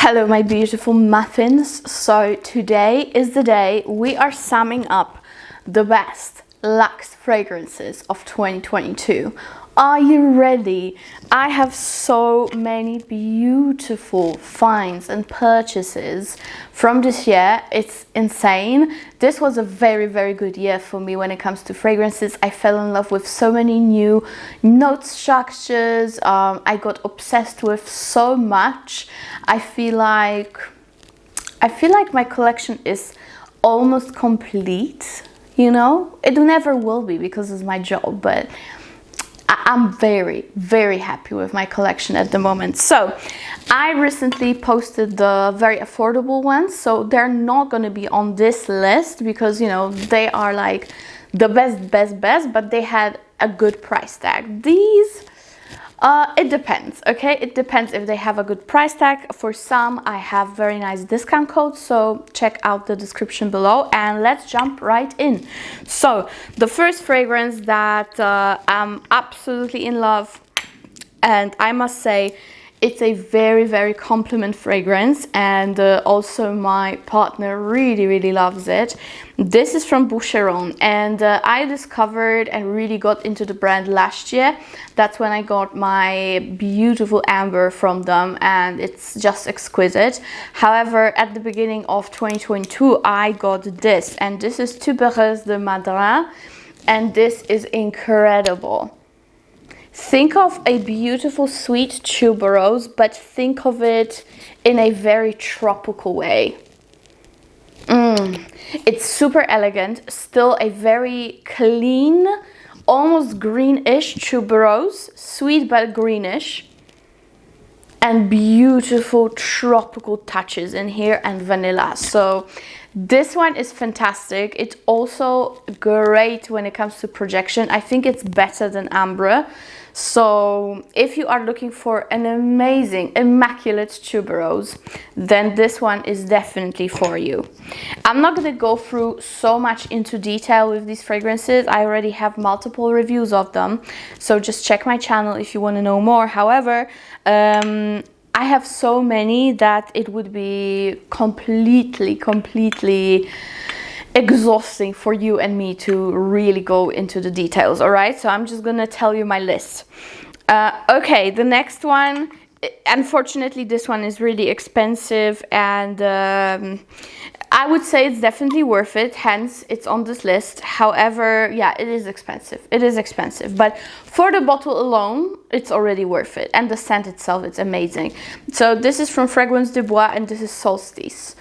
Hello my beautiful muffins. So today is the day we are summing up the best luxe fragrances of 2022. Are you ready? I have so many beautiful finds and purchases from this year. It's insane. This was a very good year for me when it comes to fragrances. I fell in love with so many new note structures. I got obsessed with so much. I feel like my collection is almost complete, you know? It never will be because it's my job, but I'm very happy with my collection at the moment. So I recently posted the very affordable ones, so they're not going to be on this list because, you know, they are like the best, but they had a good price tag. These it depends, okay? It depends if they have a good price tag. For some, I have very nice discount codes, so check out the description below and let's jump right in. So the first fragrance that I'm absolutely in love, and I must say it's a very compliment fragrance, and also my partner really loves it. This is from Boucheron, and I discovered and really got into the brand last year. That's when I got my beautiful amber from them, and it's just exquisite. However, at the beginning of 2022 I got this, and this is Tuberose de Madras, and this is incredible. Think of a beautiful sweet tuberose, but think of it in a very tropical way. It's super elegant, still a very clean, almost greenish tuberose, sweet but greenish, and beautiful tropical touches in here and vanilla. So this one is fantastic. It's also great when it comes to projection. I think it's better than ambre. So if you are looking for an amazing, immaculate tuberose, then this one is definitely for you. I'm not going to go through so much into detail with these fragrances. I already have multiple reviews of them, so just check my channel if you want to know more. However, I have so many that it would be completely exhausting for you and me to really go into the details. All right, so I'm just gonna tell you my list. Okay, the next one, unfortunately this one is really expensive, and I would say it's definitely worth it, hence it's on this list. However, yeah, it is expensive, but for the bottle alone it's already worth it, and the scent itself, it's amazing. So this is from Fragrance du Bois, and this is Solstis,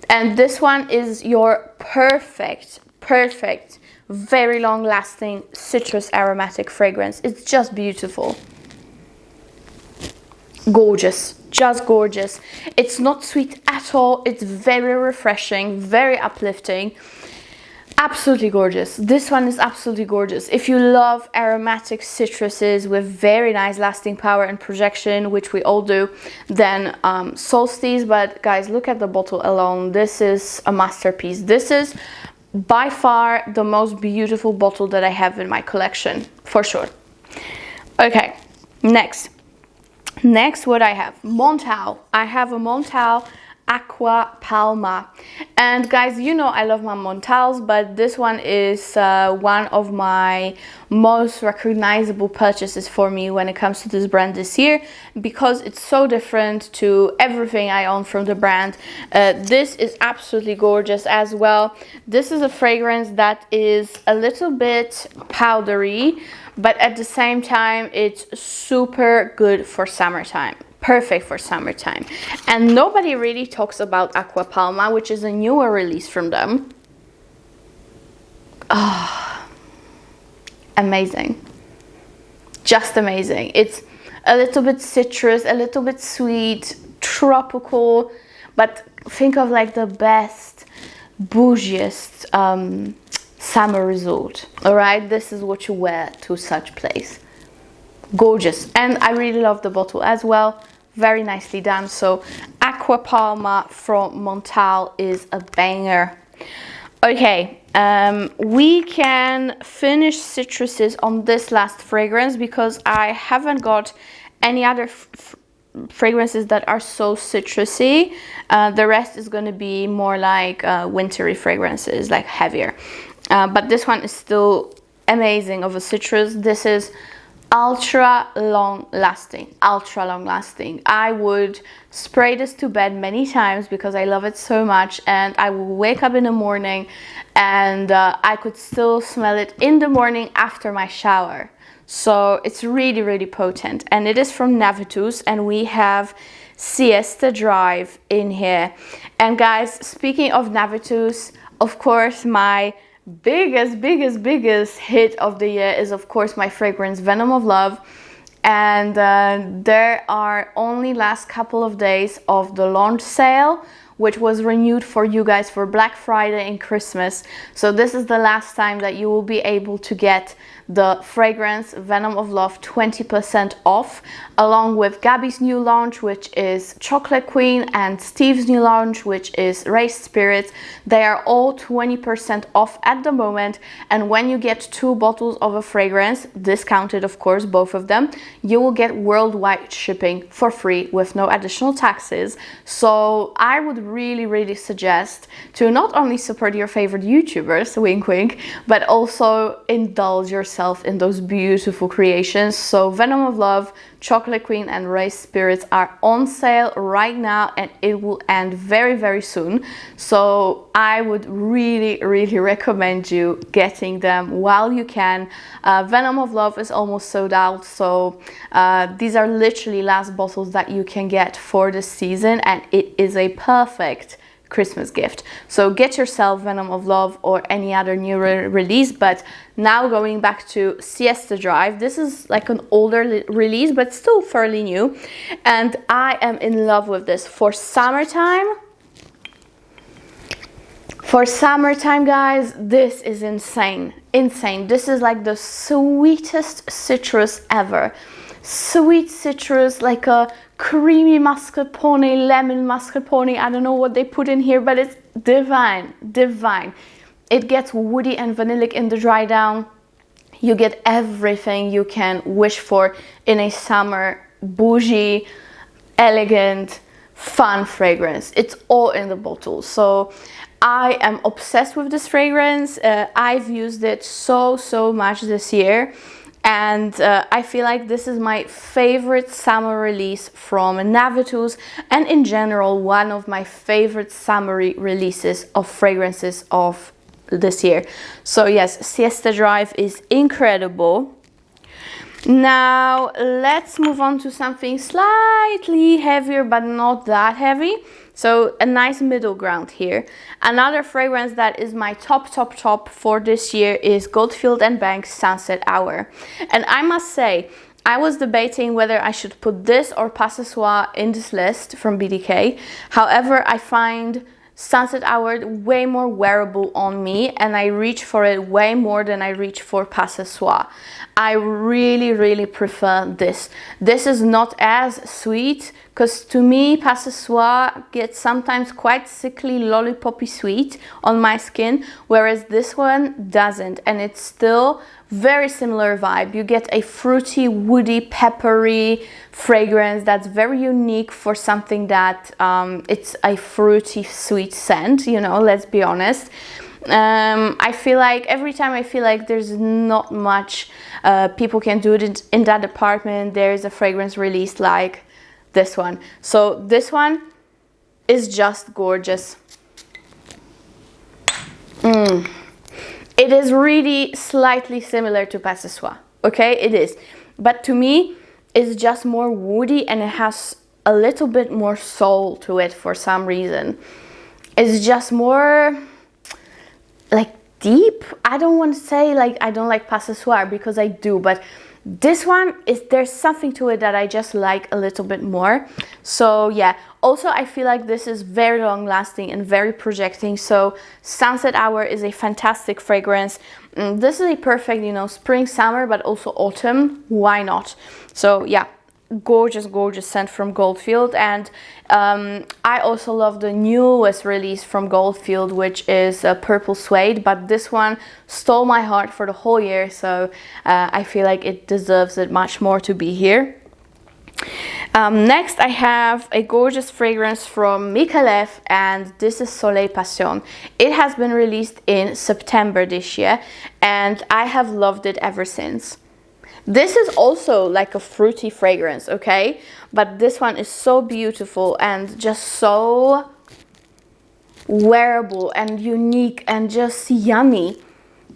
and this one is your perfect very long lasting citrus aromatic fragrance. It's just beautiful, gorgeous, just gorgeous. It's not sweet at all. It's very refreshing, very uplifting, absolutely gorgeous. This one is absolutely gorgeous. If you love aromatic citruses with very nice lasting power and projection, which we all do, then Solstis. But guys, look at the bottle alone. This is a masterpiece. This is by far the most beautiful bottle that I have in my collection, for sure. Okay, next what I have, Montale. I have a Montale Aqua Palma, and guys, you know I love my Montales, but this one is one of my most recognizable purchases for me when it comes to this brand this year, because it's so different to everything I own from the brand. This is absolutely gorgeous as well. This is a fragrance that is a little bit powdery, but at the same time it's super good for summertime. Perfect for summertime. And nobody really talks about Aqua Palma, which is a newer release from them. Oh, amazing, just amazing. It's a little bit citrus, a little bit sweet, tropical, but think of like the best, bougiest summer resort. All right, this is what you wear to such place. Gorgeous, and I really love the bottle as well. Very nicely done. So Aqua Palma from Montale is a banger. Okay, we can finish citruses on this last fragrance because I haven't got any other fragrances that are so citrusy. The rest is going to be more like wintry fragrances, like heavier. But this one is still amazing of a citrus. This is ultra long lasting. I would spray this to bed many times because I love it so much, and I will wake up in the morning and I could still smell it in the morning after my shower. So it's really, really potent, and it is from Navitus, and we have Siesta Drive in here. And guys, speaking of Navitus, of course, my biggest hit of the year is of course my fragrance Venom of Love. And there are only last couple of days of the launch sale, which was renewed for you guys for Black Friday and Christmas. So this is the last time that you will be able to get the fragrance Venom of Love 20% off, along with Gabby's new launch, which is Chocolate Queen, and Steve's new launch, which is Race Spirits. They are all 20% off at the moment, and when you get 2 bottles of a fragrance, discounted of course, both of them, you will get worldwide shipping for free with no additional taxes. So I would really suggest to not only support your favorite YouTubers, wink wink, but also indulge yourself in those beautiful creations. So Venom of Love, Chocolate Queen and Race Spirits are on sale right now, and it will end very soon. So I would really recommend you getting them while you can. Venom of Love is almost sold out, so these are literally last bottles that you can get for the season, and it is a perfect Christmas gift. So get yourself Venom of Love or any other new release. But now going back to Siesta Drive, this is like an older release but still fairly new, and I am in love with this for summertime. For summertime, guys, this is insane. This is like the sweetest citrus ever. Sweet citrus, like a creamy mascarpone, lemon mascarpone. I don't know what they put in here, but it's divine. It gets woody and vanillic in the dry down. You get everything you can wish for in a summer bougie, elegant, fun fragrance. It's all in the bottle. So I am obsessed with this fragrance. I've used it so much this year. And I feel like this is my favorite summer release from Navitus, and in general one of my favorite summery releases of fragrances of this year. So yes, Siesta Drive is incredible. Now let's move on to something slightly heavier but not that heavy. So a nice middle ground here. Another fragrance that is my top for this year is Goldfield & Banks Sunset Hour. And I must say, I was debating whether I should put this or Pas Ce Soir in this list from BDK. However, I find Sunset Hour way more wearable on me, and I reach for it way more than I reach for Pas Ce Soir. I really prefer this. This is not as sweet, because to me Pas Ce Soir gets sometimes quite sickly lollipoppy sweet on my skin, whereas this one doesn't, and it's still very similar vibe. You get a fruity, woody, peppery fragrance that's very unique for something that it's a fruity sweet scent, you know, let's be honest. I feel like every time I feel like there's not much people can do it in that department, there is a fragrance released like this one. So this one is just gorgeous. It is really slightly similar to Pas Ce Soir, okay, it is, but to me it's just more woody, and it has a little bit more soul to it for some reason. It's just more like deep. I don't want to say like I don't like Pas Ce Soir, because I do, but this one is, there's something to it that I just like a little bit more. So yeah, also I feel like this is very long lasting and very projecting. So Sunset Hour is a fantastic fragrance. This is a perfect, you know, spring, summer, but also autumn. Why not? So yeah, gorgeous scent from Goldfield. And I also love the newest release from Goldfield, which is Purple Suede, but this one stole my heart for the whole year, so I feel like it deserves it much more to be here. Next, I have a gorgeous fragrance from Micallef, and this is Soleil Passion. It has been released in September this year, and I have loved it ever since. This is also like a fruity fragrance, okay? But this one is so beautiful and just so wearable and unique and just yummy.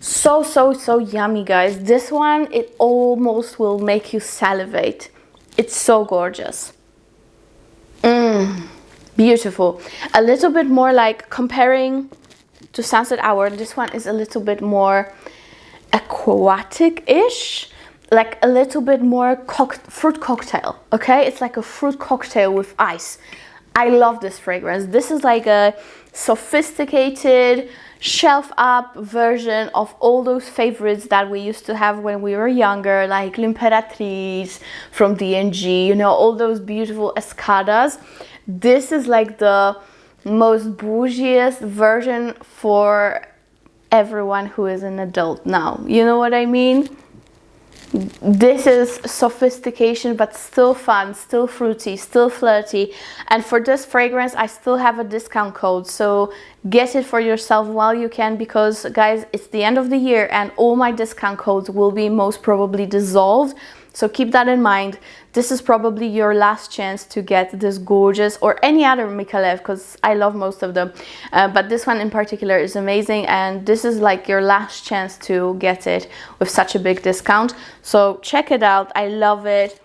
So yummy, guys. This one, it almost will make you salivate. It's so gorgeous. Beautiful. A little bit more like, comparing to Sunset Hour, this one is a little bit more aquatic-ish. Like a little bit more fruit cocktail, okay? It's like a fruit cocktail with ice. I love this fragrance. This is like a sophisticated, shelf-up version of all those favorites that we used to have when we were younger, like L'Imperatrice from D&G, you know, all those beautiful escadas. This is like the most bougiest version for everyone who is an adult now. You know what I mean? This is sophistication, but still fun, still fruity, still flirty. And for this fragrance, I still have a discount code, so get it for yourself while you can, because guys, it's the end of the year and all my discount codes will be most probably dissolved. So keep that in mind. This is probably your last chance to get this gorgeous, or any other Micallef, because I love most of them. But this one in particular is amazing, and this is like your last chance to get it with such a big discount. So check it out. I love it.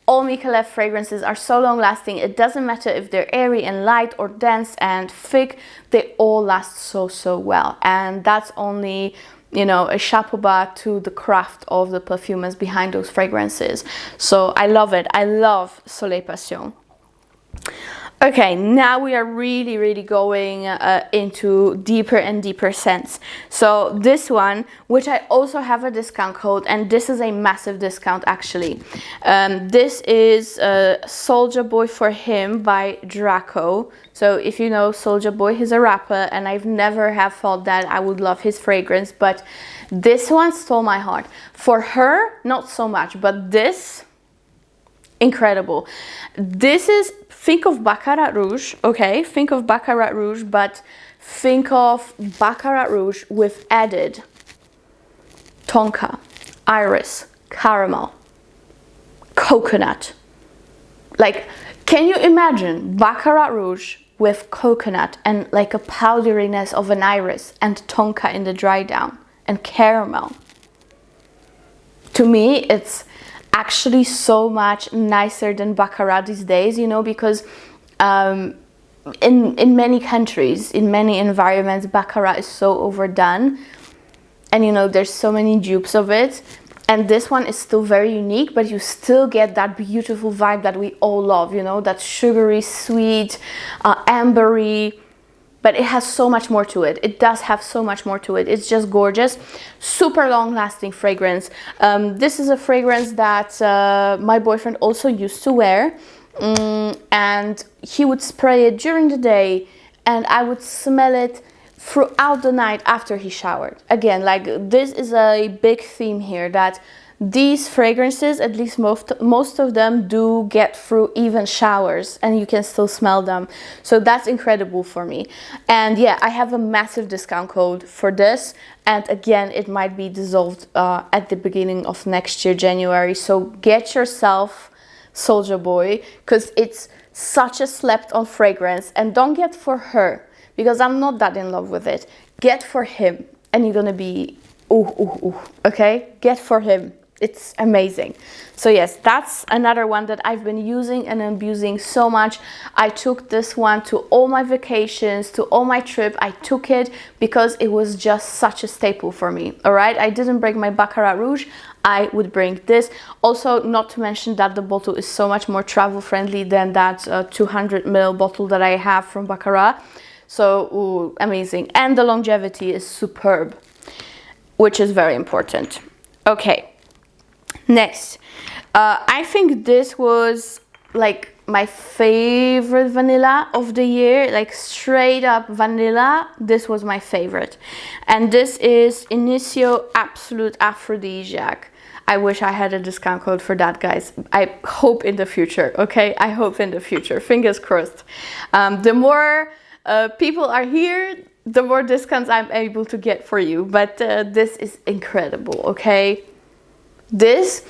All Micallef fragrances are so long lasting. It doesn't matter if they're airy and light or dense and thick. They all last so well. And that's only, you know, a chapeau bas to the craft of the perfumers behind those fragrances. So I love it. I love Soleil Passion. Okay, now we are really going into deeper and deeper scents. So this one, which I also have a discount code, and this is a massive discount actually. This is Soulja Boy for Him by Draco. So if you know Soulja Boy, he's a rapper, and I've never have thought that I would love his fragrance, but this one stole my heart. For her, not so much, but this, incredible. This is, think of Baccarat Rouge, okay? Think of Baccarat Rouge, but think of Baccarat Rouge with added tonka, iris, caramel, coconut. Like, can you imagine Baccarat Rouge with coconut and like a powderiness of an iris and tonka in the dry down and caramel? To me, it's actually so much nicer than Baccarat these days, you know, because in many countries, in many environments, Baccarat is so overdone, and you know, there's so many dupes of it. And this one is still very unique, but you still get that beautiful vibe that we all love, you know, that sugary, sweet, ambery. But it has so much more to it. It does have so much more to it. It's just gorgeous. Super long lasting fragrance. This is a fragrance that my boyfriend also used to wear. And he would spray it during the day, and I would smell it throughout the night after he showered. Again, like, this is a big theme here, that these fragrances, at least most of them, do get through even showers and you can still smell them. So that's incredible for me. And yeah, I have a massive discount code for this, and again, it might be dissolved at the beginning of next year, January. So get yourself Soulja Boy, because it's such a slept on fragrance. And don't get for her, because I'm not that in love with it. Get for him, and you're gonna be ooh, okay? Get for him. It's amazing. So yes, that's another one that I've been using and abusing so much. I took this one to all my vacations, to all my trip. I took it because it was just such a staple for me, all right? I didn't bring my Baccarat Rouge. I would bring this. Also, not to mention that the bottle is so much more travel friendly than that 200 ml bottle that I have from Baccarat. So, ooh, amazing. And the longevity is superb, which is very important. Okay. Next, I think this was like my favorite vanilla of the year, like straight up vanilla. This was my favorite, and this is Initio Absolute Aphrodisiac. I wish I had a discount code for that, guys. I hope in the future, okay? I hope in the future, fingers crossed. The more people are here, the more discounts I'm able to get for you. But this is incredible, okay? This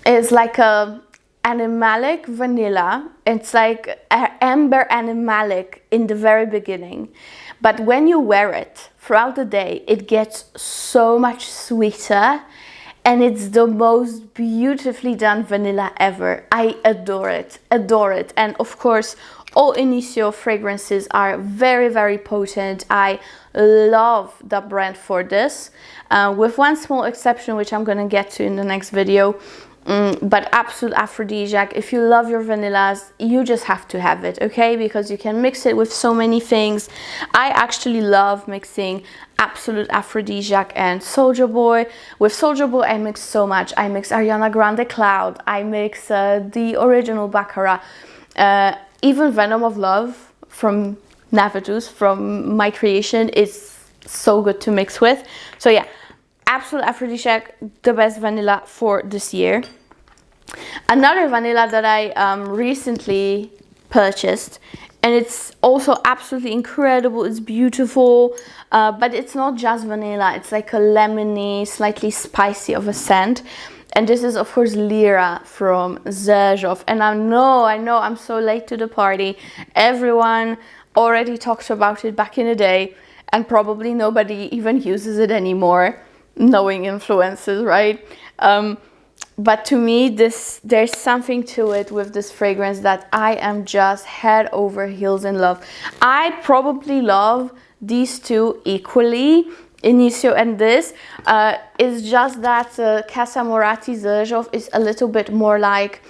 is like a animalic vanilla. It's like amber animalic in the very beginning. But when you wear it throughout the day, it gets so much sweeter. And it's the most beautifully done vanilla ever. I adore it, adore it. And of course, all Initio fragrances are very, very potent. I love the brand for this, with one small exception, which I'm gonna get to in the next video. But absolute aphrodisiac. If you love your vanillas, you just have to have it, okay? Because you can mix it with so many things. I actually love mixing absolute aphrodisiac and Soulja Boy. With Soulja Boy, I mix so much. I mix Ariana Grande Cloud. I mix the original Baccarat. Even Venom of Love from Navitus, from my creation, is so good to mix with. So yeah. Absolute aphrodisiac, the best vanilla for this year. Another vanilla that I recently purchased, and it's also absolutely incredible, it's beautiful, but it's not just vanilla, it's like a lemony, slightly spicy of a scent. And this is of course Lira from Xerjoff. And I know I'm so late to the party. Everyone already talked about it back in the day, and probably nobody even uses it anymore. Knowing influences, right? But to me, there's something to it with this fragrance that I am just head over heels in love. I probably love these two equally, Initio and this. It's just that Casa Morati Xerjoff is a little bit more like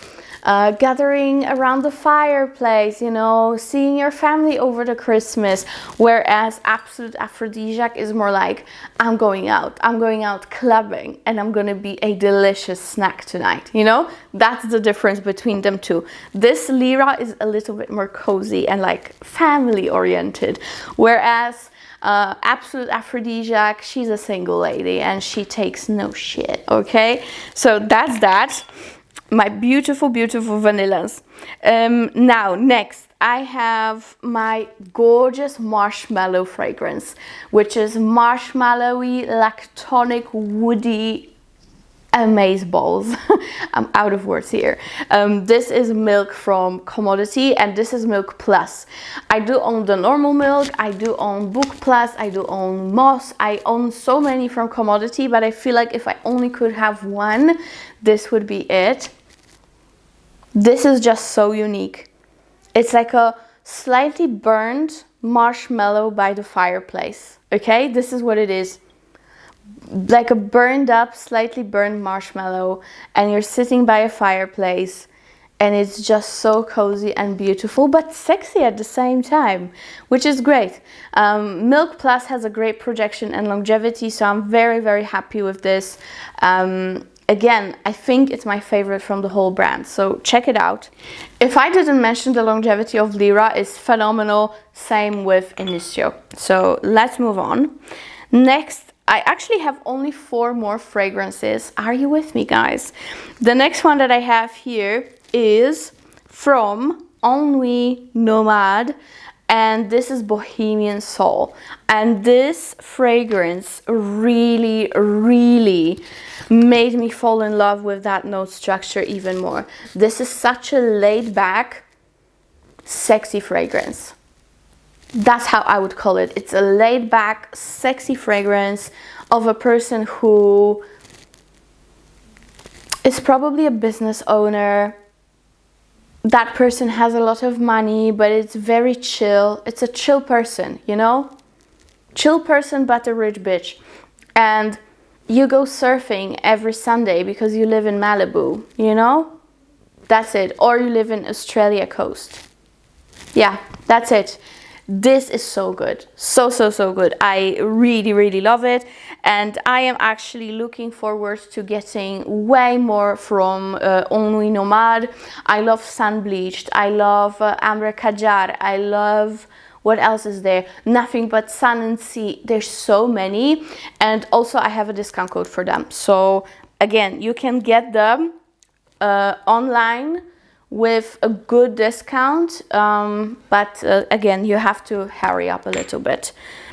gathering around the fireplace, you know, seeing your family over the Christmas, whereas absolute aphrodisiac is more like, I'm going out clubbing, and I'm gonna be a delicious snack tonight, you know? That's the difference between them two. This Lira is a little bit more cozy and like family oriented, whereas absolute aphrodisiac, she's a single lady and she takes no shit, okay? So that's that. My beautiful, beautiful vanillas. Now, next, I have my gorgeous marshmallow fragrance, which is marshmallowy, lactonic, woody amaze balls. I'm out of words here. This is milk from Commodity, and this is Milk Plus. I do own the normal milk, I do own Book Plus, I do own Moss, I own so many from Commodity, but I feel like if I only could have one, this would be it. This is just so unique. It's like a slightly burned marshmallow by the fireplace, okay? This is what it is. Like a burned up, slightly burned marshmallow, and you're sitting by a fireplace, and it's just so cozy and beautiful, but sexy at the same time, which is great. Milk Plus has a great projection and longevity, so I'm very, very happy with this. Again, I think it's my favorite from the whole brand, so check it out. If I didn't mention the longevity of Lira is phenomenal, same with Initio. So let's move on. Next, I actually have only 4 more fragrances. Are you with me, guys? The next one that I have here is from Nuit Nomade, and this is Bohemian Soul. And this fragrance really, really made me fall in love with that note structure even more. This is such a laid back, sexy fragrance. That's how I would call it. It's a laid back, sexy fragrance of a person who is probably a business owner. That person has a lot of money, but it's very chill. It's a chill person, you know? Chill person, but a rich bitch. And you go surfing every Sunday because you live in Malibu, you know? That's it. Or you live in Australia coast. Yeah, that's it. This is so good. So good. I really, really love it. And I am actually looking forward to getting way more from Nuit Nomade. I love Sun Bleached. I love Ambre Kajar. I love... What else is there? Nothing But Sun and Sea. There's so many. And also I have a discount code for them. So again, you can get them online with a good discount, but again, you have to hurry up a little bit,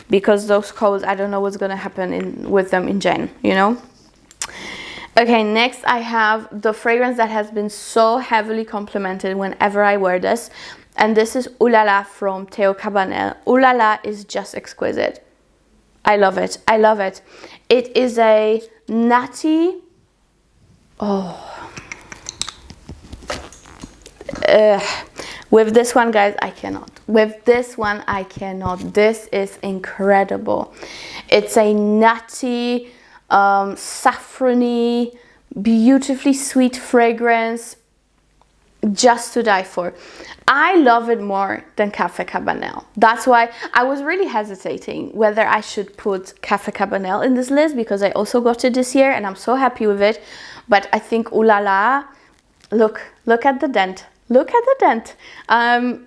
because those codes, I don't know what's gonna happen with them in Jan, you know. Okay, next I have the fragrance that has been so heavily complimented whenever I wear this, and this is Ooh La La from Teo Cabanel. Ooh La La is just exquisite. I love it. I love it. It is a nutty, with this one, guys, I cannot. With this one, I cannot. This is incredible. It's a nutty, saffrony, beautifully sweet fragrance, just to die for. I love it more than Café Cabanel. That's why I was really hesitating whether I should put Café Cabanel in this list, because I also got it this year and I'm so happy with it. But I think Ooh La La, look at the dent. Look at the dent.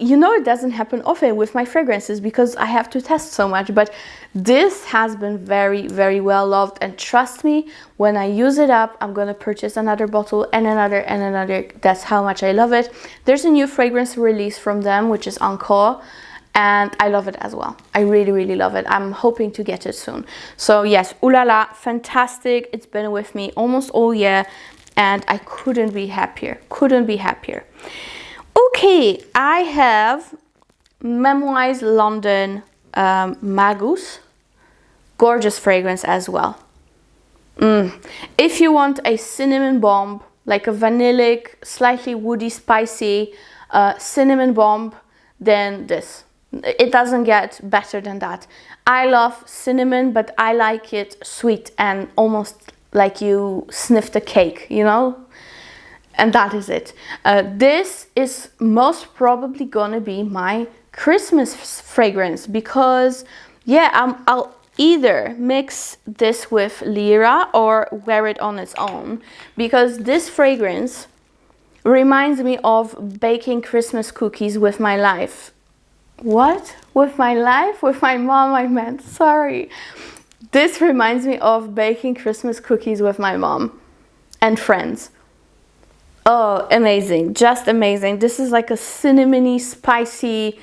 You know, it doesn't happen often with my fragrances because I have to test so much, but this has been very, very well loved. And trust me, when I use it up, I'm gonna purchase another bottle and another and another. That's how much I love it. There's a new fragrance release from them, which is Encore, and I love it as well. I really, really love it. I'm hoping to get it soon. So yes, Ooh La La, fantastic. It's been with me almost all year, and I couldn't be happier. Couldn't be happier. Okay, I have Memoize London Magus. Gorgeous fragrance as well. If you want a cinnamon bomb, like a vanillic, slightly woody, spicy cinnamon bomb, then this. It doesn't get better than that. I love cinnamon, but I like it sweet and almost like you sniffed a cake, you know? And that is it. This is most probably gonna be my Christmas fragrance, because yeah, I'll either mix this with Lira or wear it on its own, because this fragrance reminds me of baking Christmas cookies with my life. What? With my life? With my mom, I meant, sorry. This reminds me of baking Christmas cookies with my mom and friends. Oh, amazing, just amazing. This is like a cinnamony, spicy,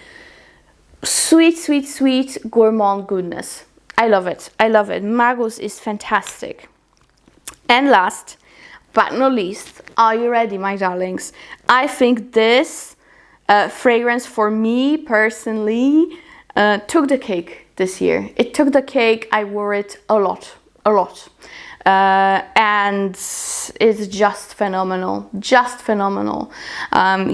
sweet, sweet, sweet gourmand goodness. I love it, I love it. Magus is fantastic. And last but not least, are you ready, my darlings? I think this fragrance for me personally took the cake this year. It took the cake. I wore it a lot. And it's just phenomenal,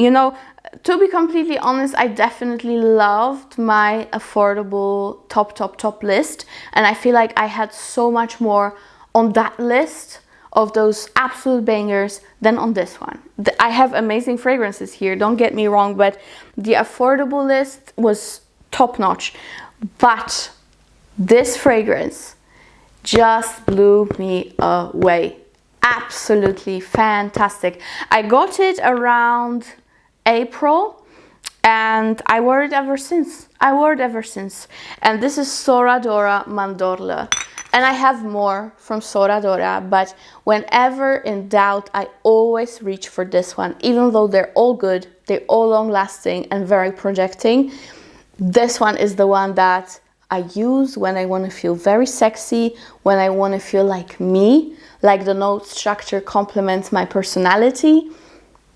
you know. To be completely honest, I definitely loved my affordable top list, and I feel like I had so much more on that list of those absolute bangers than on this one. I have amazing fragrances here, don't get me wrong, but the affordable list was top notch. But this fragrance just blew me away. Absolutely fantastic. I got it around April and I wore it ever since. And this is Sora Dora Mandorle. And I have more from Sora Dora, but whenever in doubt, I always reach for this one. Even though they're all good, they're all long lasting and very projecting, this one is the one that I use when I want to feel very sexy, when I want to feel like me, like the note structure complements my personality.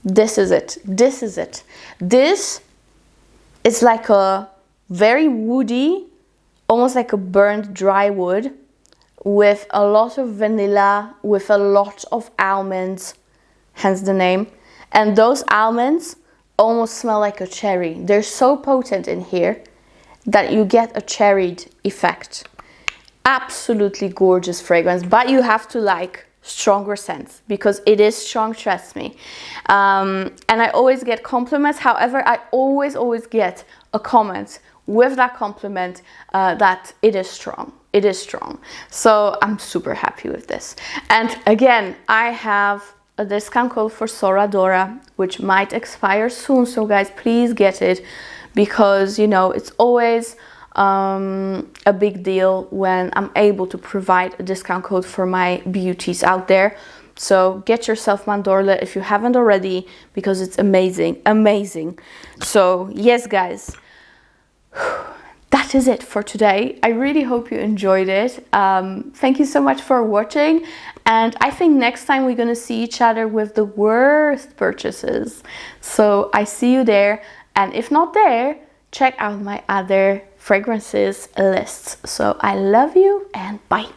This is it. This is it. This is like a very woody, almost like a burnt dry wood, with a lot of vanilla, with a lot of almonds, hence the name. And those almonds almost smell like a cherry. They're so potent in here that you get a cherried effect. Absolutely gorgeous fragrance, but you have to like stronger scents because it is strong, trust me. And I always get compliments. However, I always get a comment with that compliment that it is strong. It is strong. So I'm super happy with this. And again, I have a discount code for Sora Dora, which might expire soon. So guys, please get it, because you know it's always a big deal when I'm able to provide a discount code for my beauties out there. So get yourself Mandorle if you haven't already, because it's amazing, amazing. So yes, guys, that is it for today. I really hope you enjoyed it. Thank you so much for watching. And I think next time we're gonna see each other with the worst purchases. So I see you there. And if not there, check out my other fragrances lists. So I love you and bye.